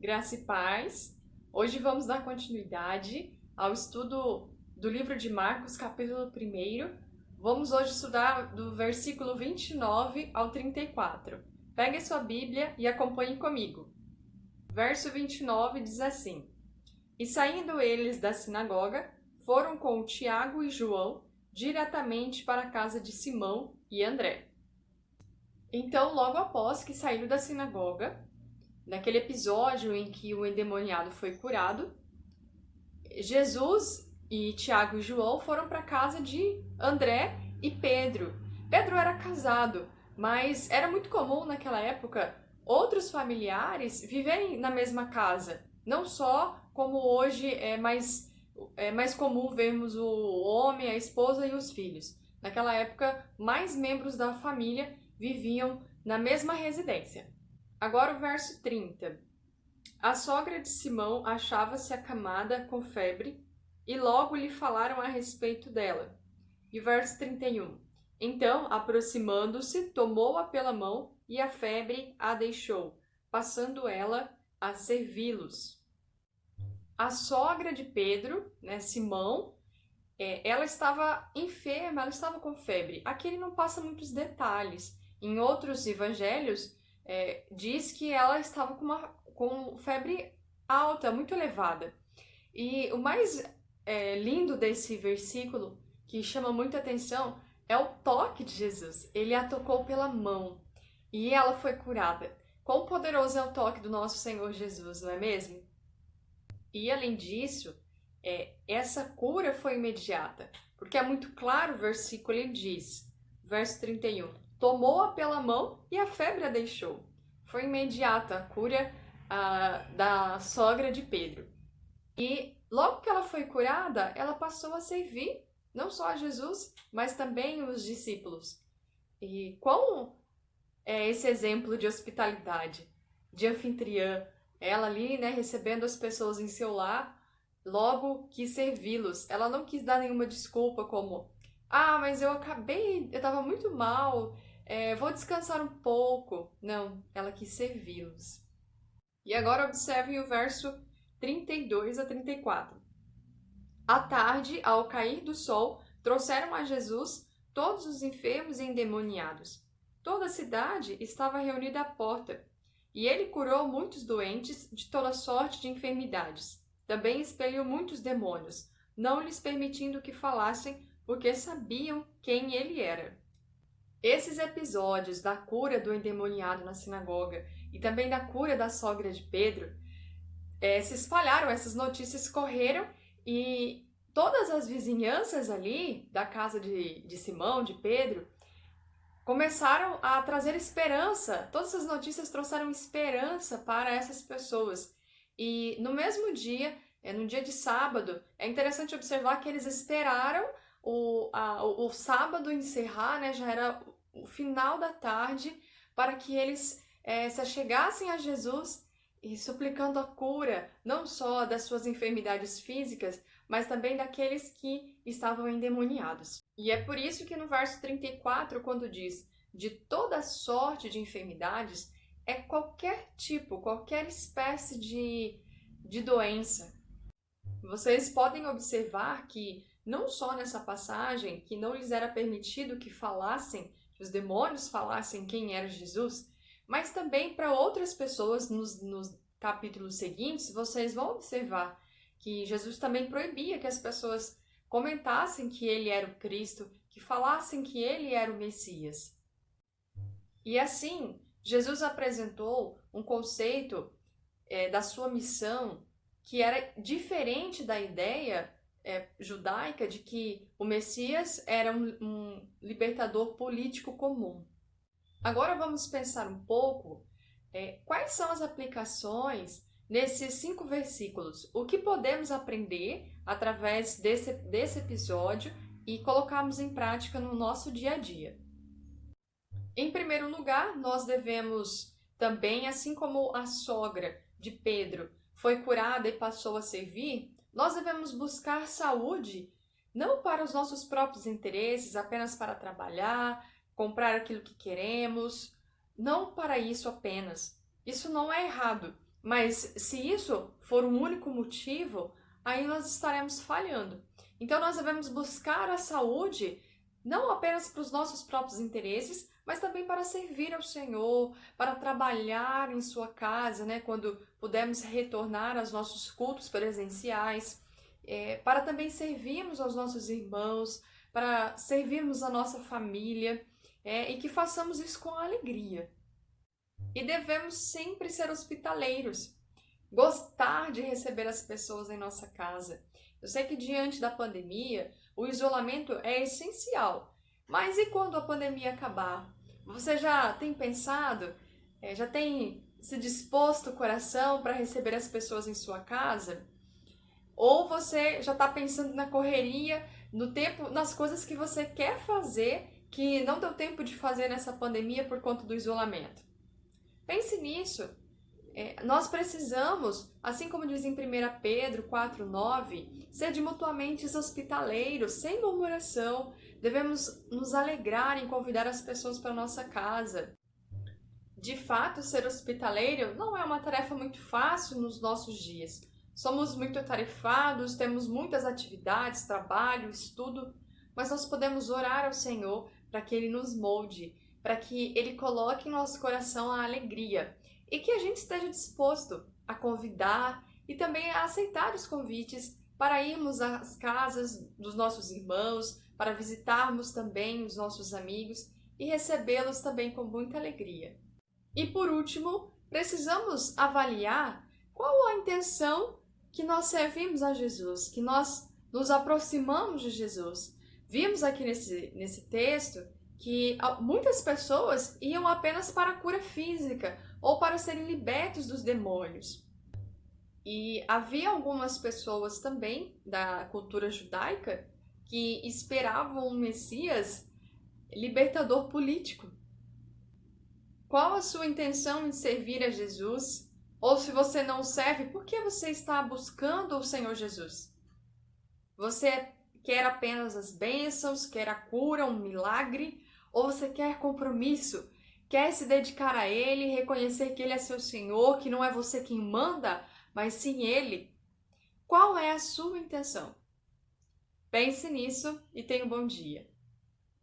Graça e paz. Hoje vamos dar continuidade ao estudo do livro de Marcos, capítulo 1. Vamos hoje estudar do versículo 29 ao 34. Pegue sua Bíblia e acompanhe comigo. Verso 29 diz assim: E saindo eles da sinagoga, foram com Tiago e João diretamente para a casa de Simão e André. Então, logo após que saíram da sinagoga, naquele episódio em que o endemoniado foi curado, Jesus e Tiago e João foram para a casa de André e Pedro. Pedro era casado, mas era muito comum naquela época outros familiares viverem na mesma casa. Não só como hoje é mais comum vermos o homem, a esposa e os filhos. Naquela época, mais membros da família viviam na mesma residência. Agora o verso 30. A sogra de Simão achava-se acamada com febre e logo lhe falaram a respeito dela. E verso 31. Então, aproximando-se, tomou-a pela mão e a febre a deixou, passando ela a servi-los. A sogra de Pedro, Simão, ela estava enferma, ela estava com febre. Aqui ele não passa muitos detalhes. Em outros evangelhos, diz que ela estava com febre alta, muito elevada. E o mais lindo desse versículo, que chama muita atenção, é o toque de Jesus. Ele a tocou pela mão e ela foi curada. Quão poderoso é o toque do nosso Senhor Jesus, não é mesmo? E além disso, essa cura foi imediata, porque é muito claro o versículo, ele diz, verso 31, tomou-a pela mão e a febre a deixou. Foi imediata a cura da sogra de Pedro. E logo que ela foi curada, ela passou a servir não só a Jesus, mas também os discípulos. E qual é esse exemplo de hospitalidade, de anfitriã? Ela ali, recebendo as pessoas em seu lar, logo quis servi-los. Ela não quis dar nenhuma desculpa como: mas eu estava muito mal, vou descansar um pouco. Não, ela quis servi-los. E agora observem o verso 32 a 34. À tarde, ao cair do sol, trouxeram a Jesus todos os enfermos e endemoniados. Toda a cidade estava reunida à porta, e ele curou muitos doentes de toda sorte de enfermidades. Também expeliu muitos demônios, não lhes permitindo que falassem, porque sabiam quem ele era. Esses episódios da cura do endemoniado na sinagoga e também da cura da sogra de Pedro se espalharam, essas notícias correram e todas as vizinhanças ali da casa de Simão, de Pedro, começaram a trazer esperança. Todas as notícias trouxeram esperança para essas pessoas. E no mesmo dia, no dia de sábado, é interessante observar que eles esperaram o sábado encerrar, já era o final da tarde, para que eles se achegassem a Jesus e suplicando a cura, não só das suas enfermidades físicas, mas também daqueles que estavam endemoniados. E é por isso que no verso 34, quando diz de toda sorte de enfermidades, é qualquer tipo, qualquer espécie de doença. Vocês podem observar que não só nessa passagem, que não lhes era permitido que os demônios falassem quem era Jesus, mas também para outras pessoas nos capítulos seguintes, vocês vão observar que Jesus também proibia que as pessoas comentassem que ele era o Cristo, que falassem que ele era o Messias. E assim, Jesus apresentou um conceito da sua missão que era diferente da ideia judaica de que o Messias era um libertador político comum. Agora vamos pensar um pouco quais são as aplicações nesses 5 versículos. O que podemos aprender através desse episódio e colocarmos em prática no nosso dia a dia. Em primeiro lugar, nós devemos também, assim como a sogra de Pedro foi curada e passou a servir, nós devemos buscar saúde não para os nossos próprios interesses, apenas para trabalhar, comprar aquilo que queremos, não para isso apenas. Isso não é errado, Mas se isso for o único motivo, aí nós estaremos falhando. Então nós devemos buscar a saúde não apenas para os nossos próprios interesses, mas também para servir ao Senhor, para trabalhar em sua casa, né, quando pudermos retornar aos nossos cultos presenciais, para também servirmos aos nossos irmãos, para servirmos a nossa família, e que façamos isso com alegria. E devemos sempre ser hospitaleiros, gostar de receber as pessoas em nossa casa. Eu sei que diante da pandemia, o isolamento é essencial, mas e quando a pandemia acabar? Você já tem pensado, já tem se disposto o coração para receber as pessoas em sua casa? Ou você já está pensando na correria, no tempo, nas coisas que você quer fazer, que não deu tempo de fazer nessa pandemia por conta do isolamento? Pense nisso. Nós precisamos, assim como diz em 1 Pedro 4,9, ser de mutuamente hospitaleiros, sem murmuração. Devemos nos alegrar em convidar as pessoas para a nossa casa. De fato, ser hospitaleiro não é uma tarefa muito fácil nos nossos dias. Somos muito atarefados, temos muitas atividades, trabalho, estudo, mas nós podemos orar ao Senhor para que Ele nos molde, para que Ele coloque em nosso coração a alegria e que a gente esteja disposto a convidar e também a aceitar os convites para irmos às casas dos nossos irmãos, para visitarmos também os nossos amigos e recebê-los também com muita alegria. E por último, precisamos avaliar qual a intenção que nós servimos a Jesus, que nós nos aproximamos de Jesus. Vimos aqui nesse texto que muitas pessoas iam apenas para a cura física ou para serem libertos dos demônios. E havia algumas pessoas também da cultura judaica que esperavam um Messias libertador político. Qual a sua intenção em servir a Jesus? Ou se você não serve, por que você está buscando o Senhor Jesus? Você quer apenas as bênçãos, quer a cura, um milagre? Ou você quer compromisso? Quer se dedicar a Ele, reconhecer que Ele é seu Senhor, que não é você quem manda, mas sim Ele? Qual é a sua intenção? Pense nisso e tenha um bom dia.